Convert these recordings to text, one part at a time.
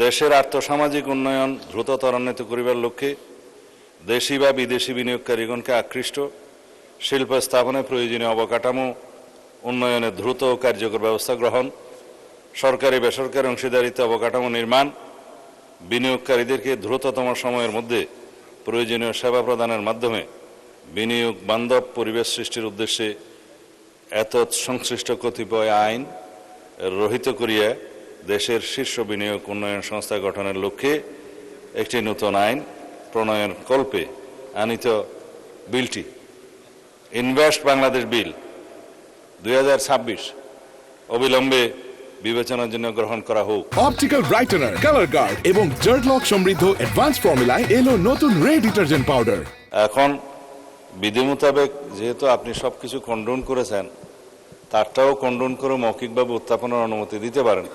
দেশের আর্থসামাজিক উন্নয়ন দ্রুত ত্বরান্বিত করিবার লক্ষ্যে দেশি বা বিদেশি বিনিয়োগকারীগণকে আকৃষ্ট শিল্প স্থাপনে প্রয়োজনীয় অবকাঠামো উন্নয়নে দ্রুত ও কার্যকর ব্যবস্থা গ্রহণ, সরকারি বেসরকারি অংশীদারিত্ব অবকাঠামো নির্মাণ, বিনিয়োগকারীদেরকে দ্রুততম সময়ের মধ্যে প্রয়োজনীয় সেবা প্রদানের মাধ্যমে বিনিয়োগ বান্ধব পরিবেশ সৃষ্টির উদ্দেশ্যে এতৎ সংশ্লিষ্ট কতিপয় আইন রহিত করিয়া দেশের শীর্ষ বিনিয়োগ উন্নয়ন সংস্থা গঠনের লক্ষ্যে একটি নতুন আইন প্রণয়ন কল্পে আনিত বিলটি ইনভেস্ট বাংলাদেশ বিল 2026 অবিলম্বে বিবেচনার জন্য গ্রহণ করা হোক। অপটিক্যাল ব্রাইটেনার, কালার গার্ড এবং জার্ট লক সমৃদ্ধ অ্যাডভান্স ফর্মুলায় এলো নতুন রে ডিটারজেন্ট পাউডার। এখন বিধি মোতাবেক যেহেতু আপনি সবকিছু কন্ডোন করেছেন, তারটাও কন্ডোন করে মৌখিকভাবে উত্থাপনের অনুমতি দিতে পারেন,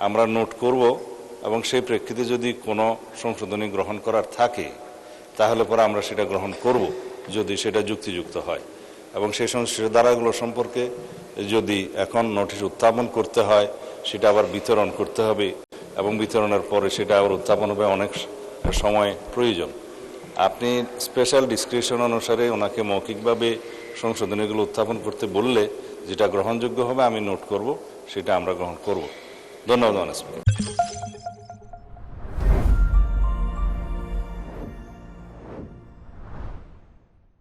আমরা নোট করব এবং সেই প্রেক্ষিতে যদি কোনো সংশোধনী গ্রহণ করার থাকে তাহলে পরে আমরা সেটা গ্রহণ করব যদি সেটা যুক্তিযুক্ত হয়। এবং সেই সংশ্লিষ্ট ধারাগুলো সম্পর্কে যদি এখন নোটিশ উত্থাপন করতে হয় সেটা আবার বিতরণ করতে হবে এবং বিতরণের পরে সেটা আবার উত্থাপন হবে, অনেক সময় প্রয়োজন। আপনি স্পেশাল ডিসক্রিপশন অনুসারে ওনাকে মৌখিকভাবে সংশোধনীগুলো উত্থাপন করতে বললে যেটা গ্রহণযোগ্য হবে আমি নোট করব, সেটা আমরা গ্রহণ করব। ধন্যবাদ।